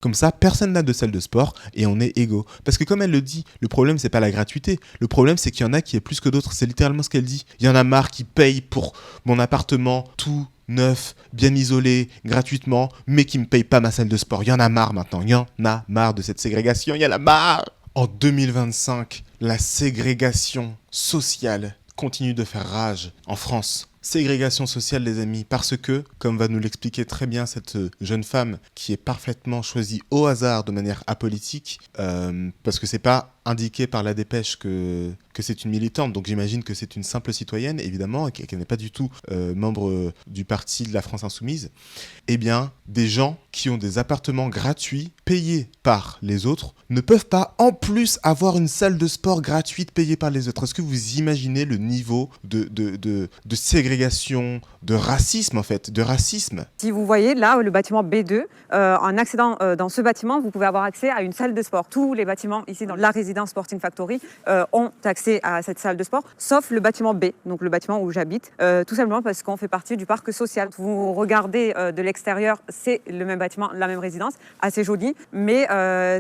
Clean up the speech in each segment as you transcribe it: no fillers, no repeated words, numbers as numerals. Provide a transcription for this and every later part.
Comme ça, personne n'a de salle de sport et on est égaux. Parce que comme elle le dit, le problème, c'est pas la gratuité. Le problème, c'est qu'il y en a qui est plus que d'autres. C'est littéralement ce qu'elle dit. Il y en a marre qui payent pour mon appartement tout neuf, bien isolé, gratuitement, mais qui me payent pas ma salle de sport. Il y en a marre maintenant. Il y en a marre de cette ségrégation. Il y en a marre. En 2025, la ségrégation sociale continue de faire rage en France. Ségrégation sociale, les amis, parce que, comme va nous l'expliquer très bien cette jeune femme qui est parfaitement choisie au hasard de manière apolitique, parce que c'est pas indiqué par la dépêche que c'est une militante, donc j'imagine que c'est une simple citoyenne, évidemment, et qu'elle n'est pas du tout membre du parti de la France Insoumise, eh bien, des gens qui ont des appartements gratuits, payés par les autres, ne peuvent pas en plus avoir une salle de sport gratuite payée par les autres. Est-ce que vous imaginez le niveau de ségrégation, de racisme en fait, de racisme? Si vous voyez là le bâtiment B2, en accédant dans ce bâtiment, vous pouvez avoir accès à une salle de sport. Tous les bâtiments ici dans la résidence Sporting Factory ont accès à cette salle de sport, sauf le bâtiment B, donc le bâtiment où j'habite, tout simplement parce qu'on fait partie du parc social. Vous regardez de l'extérieur, c'est le même bâtiment, la même résidence, assez joli, mais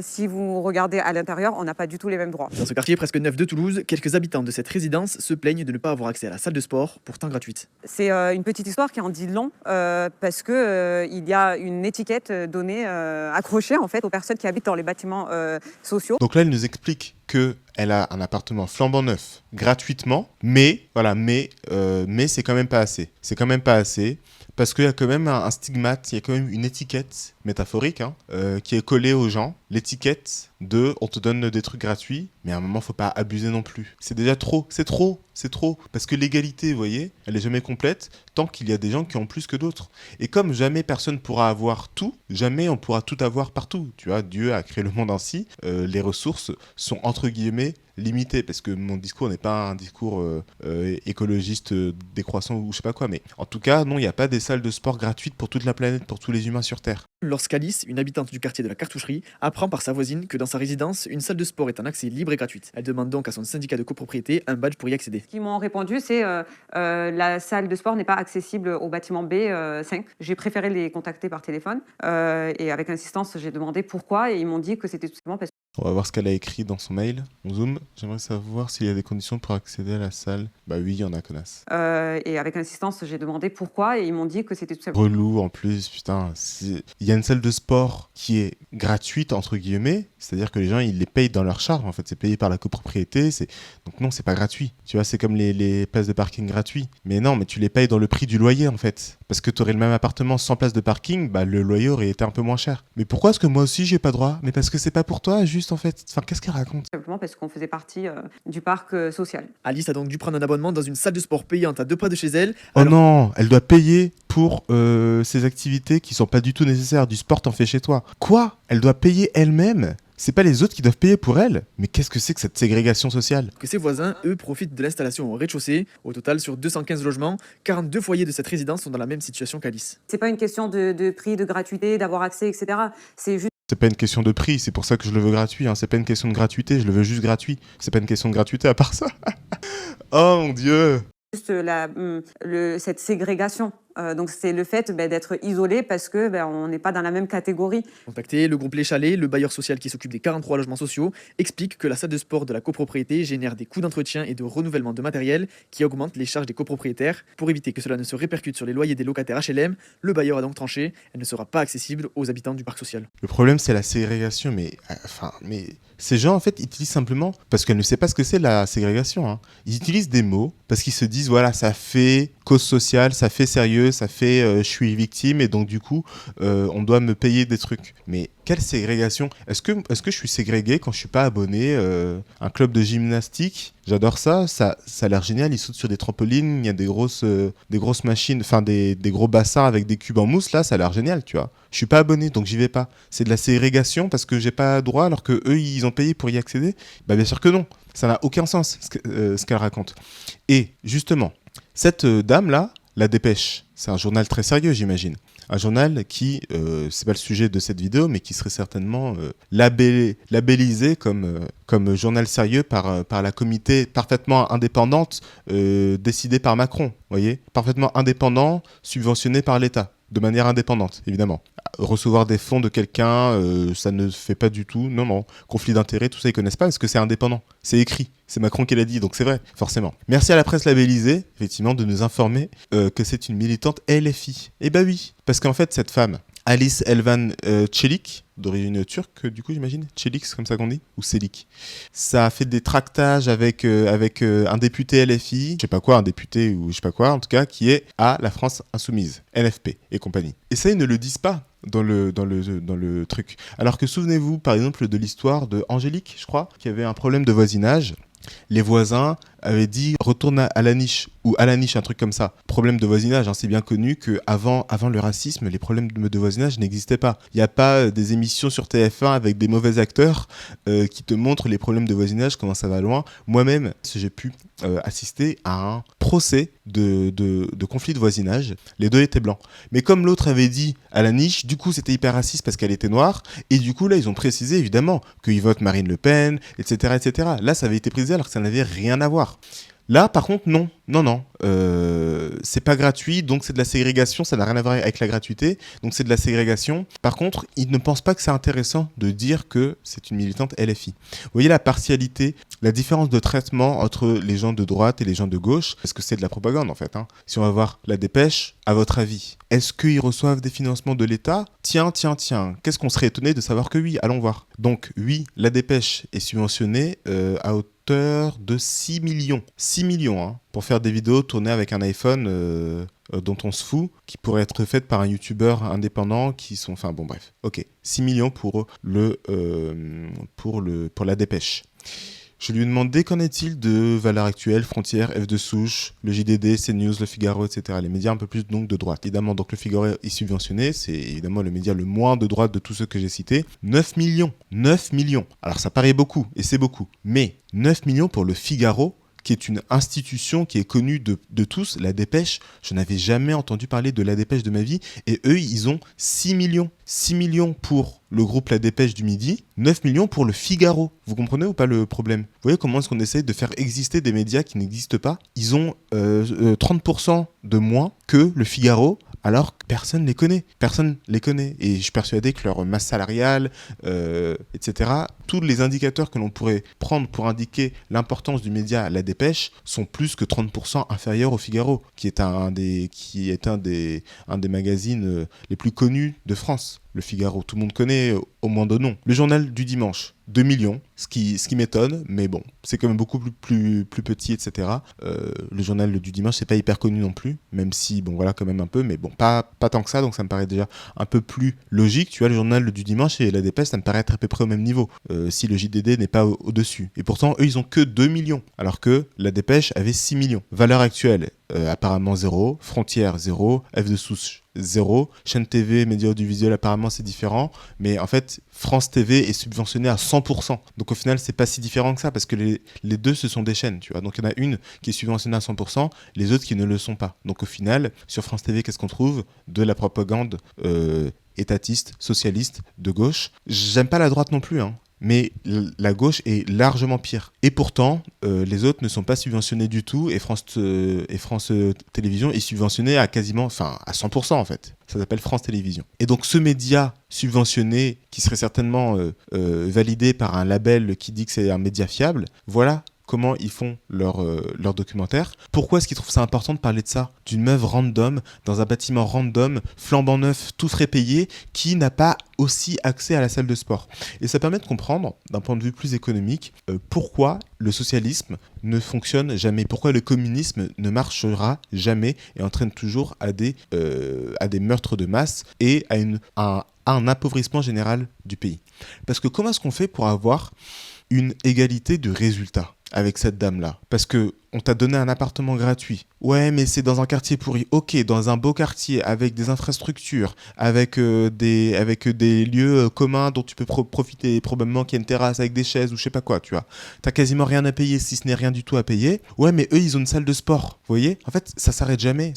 si vous regardez à l'intérieur, on n'a pas du tout les mêmes droits. Dans ce quartier presque neuf de Toulouse, quelques habitants de cette résidence se plaignent de ne pas avoir accès à la salle de sport, pourtant gratuite. C'est une petite histoire qui en dit long, parce que il y a une étiquette donnée, accrochée en fait aux personnes qui habitent dans les bâtiments sociaux. Donc là, elle nous explique qu'elle a un appartement flambant neuf, gratuitement, mais c'est quand même pas assez. C'est quand même pas assez, parce qu'il y a quand même un stigmate, il y a quand même une étiquette métaphorique qui est collée aux gens. L'étiquette de on te donne des trucs gratuits, mais à un moment, faut pas abuser non plus. C'est déjà trop, c'est trop. Parce que l'égalité, vous voyez, elle est jamais complète tant qu'il y a des gens qui ont plus que d'autres. Et comme jamais personne pourra avoir tout, jamais on pourra tout avoir partout. Tu vois, Dieu a créé le monde ainsi. Les ressources sont entre guillemets limitées, parce que mon discours n'est pas un discours écologiste décroissant ou je sais pas quoi, mais en tout cas, non, il n'y a pas des salles de sport gratuites pour toute la planète, pour tous les humains sur Terre. Lorsqu'Alice, une habitante du quartier de la Cartoucherie, apprend par sa voisine que dans sa résidence, une salle de sport est en accès libre et gratuite. Elle demande donc à son syndicat de copropriété un badge pour y accéder. Ce qu'ils m'ont répondu, c'est la salle de sport n'est pas accessible au bâtiment B5. J'ai préféré les contacter par téléphone et avec insistance, j'ai demandé pourquoi et ils m'ont dit que c'était tout simplement parce que... On va voir ce qu'elle a écrit dans son mail. On zoome. J'aimerais savoir s'il y a des conditions pour accéder à la salle. Bah oui, il y en a, connasse. Et avec insistance, j'ai demandé pourquoi et ils m'ont dit que c'était tout simplement... Relou en plus, putain. Il y a une salle de sport qui est gratuite, entre guillemets. C'est-à-dire que les gens, ils les payent dans leur charge. En fait, c'est payé par la copropriété. Donc non, c'est pas gratuit. Tu vois, c'est comme les places de parking gratuits. Mais non, mais tu les payes dans le prix du loyer, en fait. Parce que tu aurais le même appartement sans place de parking, bah le loyer aurait été un peu moins cher. Mais pourquoi est-ce que moi aussi, j'ai pas droit? Mais parce que c'est pas pour toi, juste, en fait. Enfin, qu'est-ce qu'elle raconte? Simplement parce qu'on faisait partie du parc social. Alice a donc dû prendre un abonnement dans une salle de sport payante à 2 pas de chez elle. Oh non, elle doit payer pour ces activités qui sont pas du tout nécessaires. Du sport, t'en fais chez toi. Quoi? Elle doit payer elle-même? C'est pas les autres qui doivent payer pour elle? Mais qu'est-ce que c'est que cette ségrégation sociale? Que ses voisins, eux, profitent de l'installation au rez-de-chaussée. Au total, sur 215 logements, 42 foyers de cette résidence sont dans la même situation qu'Alice. C'est pas une question de prix, de gratuité, d'avoir accès, etc. C'est juste... C'est pas une question de prix, c'est pour ça que je le veux gratuit. C'est pas une question de gratuité, je le veux juste gratuit. C'est pas une question de gratuité à part ça. Oh mon Dieu! Juste cette ségrégation. Donc c'est le fait d'être isolé parce que on n'est pas dans la même catégorie. Contacté, le groupe Les Chalets, le bailleur social qui s'occupe des 43 logements sociaux, explique que la salle de sport de la copropriété génère des coûts d'entretien et de renouvellement de matériel qui augmentent les charges des copropriétaires. Pour éviter que cela ne se répercute sur les loyers des locataires HLM, le bailleur a donc tranché, elle ne sera pas accessible aux habitants du parc social. Le problème, c'est la ségrégation, mais ces gens, en fait, utilisent simplement, parce qu'elles ne savent pas ce que c'est la ségrégation, ils utilisent des mots parce qu'ils se disent, voilà, ça fait cause sociale, ça fait sérieux, ça fait je suis victime et donc du coup, on doit me payer des trucs. Mais quelle ségrégation? Est-ce que je suis ségrégué quand je suis pas abonné à un club de gymnastique? J'adore ça, ça a l'air génial, ils sautent sur des trampolines, il y a des grosses machines, enfin des gros bassins avec des cubes en mousse, là, ça a l'air génial, tu vois. Je suis pas abonné, donc j'y vais pas. C'est de la ségrégation parce que j'ai pas droit alors que eux ils ont payé pour y accéder? Bah bien sûr que non, ça n'a aucun sens ce qu'elle raconte. Et justement, cette dame-là, La Dépêche, c'est un journal très sérieux, j'imagine. Un journal qui, c'est pas le sujet de cette vidéo, mais qui serait certainement labellisé comme journal sérieux par la comité parfaitement indépendante décidée par Macron, voyez, parfaitement indépendant, subventionné par l'État. de manière indépendante, évidemment. Recevoir des fonds de quelqu'un, ça ne fait pas du tout. Non. Conflit d'intérêts, tout ça, ils connaissent pas parce que c'est indépendant. C'est écrit. C'est Macron qui l'a dit, donc c'est vrai, forcément. Merci à la presse labellisée, effectivement, de nous informer que c'est une militante LFI. Eh ben oui, parce qu'en fait, cette femme, Alice Elvan Çelik, d'origine turque, du coup, j'imagine. Çelik, c'est comme ça qu'on dit. Ou Çelik. Ça a fait des tractages avec un député LFI, je sais pas quoi, un député ou je sais pas quoi, en tout cas, qui est à la France Insoumise, LFP et compagnie. Et ça, ils ne le disent pas dans le truc. Alors que souvenez-vous, par exemple, de l'histoire de Angélique, je crois, qui avait un problème de voisinage. Les voisins avaient dit retourne à la niche ou à la niche, un truc comme ça. Problème de voisinage, hein, c'est bien connu que avant le racisme, les problèmes de voisinage n'existaient pas. Il n'y a pas des émissions sur TF1 avec des mauvais acteurs qui te montrent les problèmes de voisinage, comment ça va loin. Moi-même, j'ai pu assister à un procès de conflit de voisinage. Les deux étaient blancs. Mais comme l'autre avait dit à la niche, du coup c'était hyper raciste parce qu'elle était noire. Et du coup là, ils ont précisé évidemment qu'ils votent Marine Le Pen, etc., etc. Là, ça avait été précisé alors que ça n'avait rien à voir. Là, par contre, non. C'est pas gratuit, donc c'est de la ségrégation, ça n'a rien à voir avec la gratuité, donc c'est de la ségrégation. Par contre, ils ne pensent pas que c'est intéressant de dire que c'est une militante LFI. Vous voyez la partialité, la différence de traitement entre les gens de droite et les gens de gauche, parce que c'est de la propagande en fait. Hein. Si on va voir la Dépêche, à votre avis, est-ce qu'ils reçoivent des financements de l'État ? Tiens, qu'est-ce qu'on serait étonné de savoir que oui, allons voir. Donc oui, la Dépêche est subventionnée à hauteur de 6 millions. 6 millions, hein, pour faire des vidéos tournées avec un iPhone dont on se fout, qui pourraient être faites par un youtubeur indépendant qui sont... Enfin bon bref, ok. 6 millions pour la Dépêche. Je lui ai demandé qu'en est-il de Valeurs Actuelles, Frontières, F de Souche, le JDD, CNews, Le Figaro, etc. Les médias un peu plus donc de droite. Évidemment, donc Le Figaro est subventionné, c'est évidemment le média le moins de droite de tous ceux que j'ai cités. 9 millions. 9 millions. Alors ça paraît beaucoup, et c'est beaucoup. Mais 9 millions pour Le Figaro, qui est une institution qui est connue de tous, la Dépêche, je n'avais jamais entendu parler de la Dépêche de ma vie, et eux, ils ont 6 millions. 6 millions pour le groupe La Dépêche du Midi, 9 millions pour Le Figaro. Vous comprenez ou pas le problème ? Vous voyez comment est-ce qu'on essaie de faire exister des médias qui n'existent pas ? Ils ont 30% de moins que Le Figaro, alors que personne les connaît. Personne les connaît. Et je suis persuadé que leur masse salariale, etc., tous les indicateurs que l'on pourrait prendre pour indiquer l'importance du média La Dépêche sont plus que 30% inférieurs au Figaro, qui est un des magazines les plus connus de France. Le Figaro, tout le monde connaît au moins de nom. Le journal du dimanche, 2 millions, ce qui m'étonne, mais bon, c'est quand même beaucoup plus petit, etc. Le journal du dimanche, c'est pas hyper connu non plus, même si, bon voilà, quand même un peu, mais bon, pas tant que ça, donc ça me paraît déjà un peu plus logique. Tu vois, le journal du dimanche et La Dépêche, ça me paraît être à peu près au même niveau, si le JDD n'est pas au-dessus. Et pourtant, eux, ils ont que 2 millions, alors que La Dépêche avait 6 millions. Valeurs Actuelles, apparemment 0, Frontières 0, F de Souche 0, chaîne TV, médias audiovisuels, apparemment c'est différent, mais en fait France TV est subventionnée à 100%, donc au final c'est pas si différent que ça, parce que les deux ce sont des chaînes, tu vois, donc il y en a une qui est subventionnée à 100%, les autres qui ne le sont pas, donc au final sur France TV qu'est-ce qu'on trouve ? De la propagande étatiste, socialiste, de gauche. J'aime pas la droite non plus, hein. Mais la gauche est largement pire. Et pourtant, les autres ne sont pas subventionnés du tout, et France Télévisions est subventionné à quasiment, enfin à 100% en fait. Ça s'appelle France Télévisions. Et donc ce média subventionné, qui serait certainement validé par un label qui dit que c'est un média fiable, voilà comment ils font leur documentaire. Pourquoi est-ce qu'ils trouvent ça important de parler de ça ? D'une meuf random, dans un bâtiment random, flambant neuf, tout frais payé, qui n'a pas aussi accès à la salle de sport. Et ça permet de comprendre, d'un point de vue plus économique, pourquoi le socialisme ne fonctionne jamais, pourquoi le communisme ne marchera jamais et entraîne toujours à des meurtres de masse et à un appauvrissement général du pays. Parce que comment est-ce qu'on fait pour avoir une égalité de résultats avec cette dame-là? Parce que on t'a donné un appartement gratuit. Ouais, mais c'est dans un quartier pourri. Ok, dans un beau quartier, avec des infrastructures, avec des lieux communs dont tu peux profiter, probablement qu'il y a une terrasse avec des chaises ou je sais pas quoi, tu vois. T'as quasiment rien à payer, si ce n'est rien du tout à payer. Ouais, mais eux, ils ont une salle de sport, vous voyez ? En fait, ça s'arrête jamais.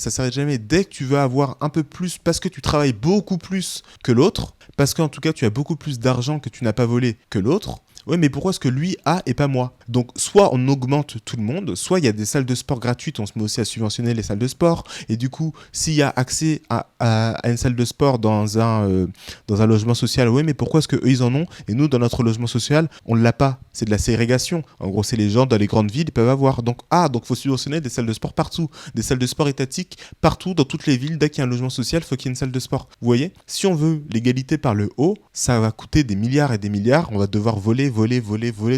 Dès que tu veux avoir un peu plus, parce que tu travailles beaucoup plus que l'autre, parce qu'en tout cas, tu as beaucoup plus d'argent que tu n'as pas volé que l'autre, Ouais, mais pourquoi est-ce que lui a et pas moi? Donc, soit on augmente tout le monde, soit il y a des salles de sport gratuites, on se met aussi à subventionner les salles de sport. Et du coup, s'il y a accès à une salle de sport dans un logement social, ouais, mais pourquoi est-ce que eux ils en ont et nous, dans notre logement social, on l'a pas? C'est de la ségrégation. En gros, c'est les gens dans les grandes villes, ils peuvent avoir. Donc faut subventionner des salles de sport partout, des salles de sport étatiques partout, dans toutes les villes. Dès qu'il y a un logement social, il faut qu'il y ait une salle de sport. Vous voyez? Si on veut l'égalité par le haut, ça va coûter des milliards et des milliards. On va devoir voler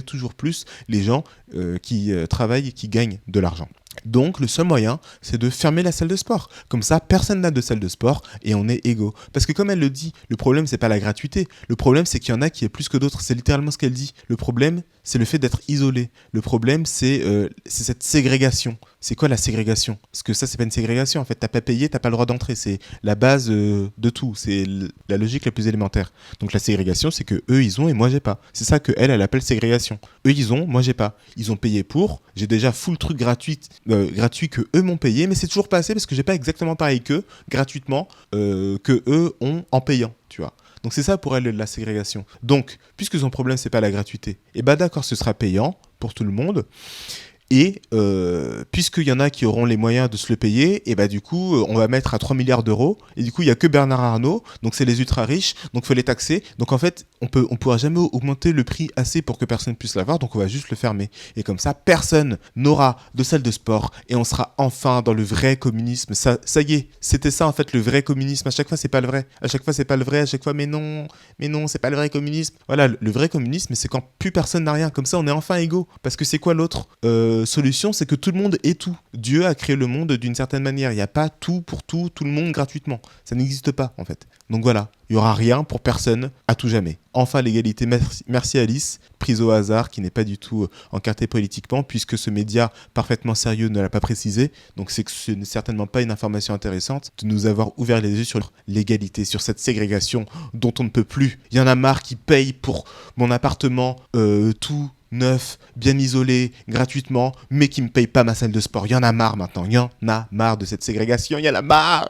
toujours plus les gens qui travaillent et qui gagnent de l'argent. Donc le seul moyen, c'est de fermer la salle de sport. Comme ça, personne n'a de salle de sport et on est égaux. Parce que comme elle le dit, le problème, c'est pas la gratuité. Le problème, c'est qu'il y en a qui est plus que d'autres. C'est littéralement ce qu'elle dit. Le problème, c'est le fait d'être isolé. Le problème, c'est cette ségrégation. C'est quoi la ségrégation? Parce que ça, c'est pas une ségrégation. En fait, t'as pas payé, t'as pas le droit d'entrer. C'est la base de tout. C'est la logique la plus élémentaire. Donc la ségrégation, c'est que eux, ils ont et moi, j'ai pas. C'est ça que elle appelle ségrégation. Eux, ils ont, moi, j'ai pas. Ils ont payé pour. J'ai déjà full truc gratuit que eux m'ont payé, mais c'est toujours pas assez parce que j'ai pas exactement pareil qu'eux, gratuitement, que eux ont en payant, tu vois. Donc c'est ça pour elle la ségrégation. Donc, puisque son problème c'est pas la gratuité, et bah d'accord, ce sera payant pour tout le monde. Et puisqu'il y en a qui auront les moyens de se le payer, et bah du coup, on va mettre à 3 milliards d'euros. Et du coup, il n'y a que Bernard Arnault, donc c'est les ultra riches, donc il faut les taxer. Donc en fait, on pourra jamais augmenter le prix assez pour que personne puisse l'avoir, donc on va juste le fermer. Et comme ça, personne n'aura de salle de sport et on sera enfin dans le vrai communisme. Ça y est, c'était ça en fait le vrai communisme. À chaque fois, c'est pas le vrai. À chaque fois, c'est pas le vrai. À chaque fois, mais non, c'est pas le vrai communisme. Voilà, le vrai communisme, c'est quand plus personne n'a rien. Comme ça, on est enfin égaux. Parce que c'est quoi l'autre solution? C'est que tout le monde ait tout. Dieu a créé le monde d'une certaine manière. Il n'y a pas tout pour tout le monde gratuitement. Ça n'existe pas en fait. Donc voilà, il n'y aura rien pour personne à tout jamais. Enfin l'égalité, merci Alice, prise au hasard, qui n'est pas du tout encartée politiquement, puisque ce média parfaitement sérieux ne l'a pas précisé. Donc c'est que ce n'est certainement pas une information intéressante de nous avoir ouvert les yeux sur l'égalité, sur cette ségrégation dont on ne peut plus. Il y en a marre qui payent pour mon appartement tout neuf, bien isolé, gratuitement, mais qui me paye pas ma salle de sport. Il y en a marre maintenant, il y en a marre de cette ségrégation, il y en a marre.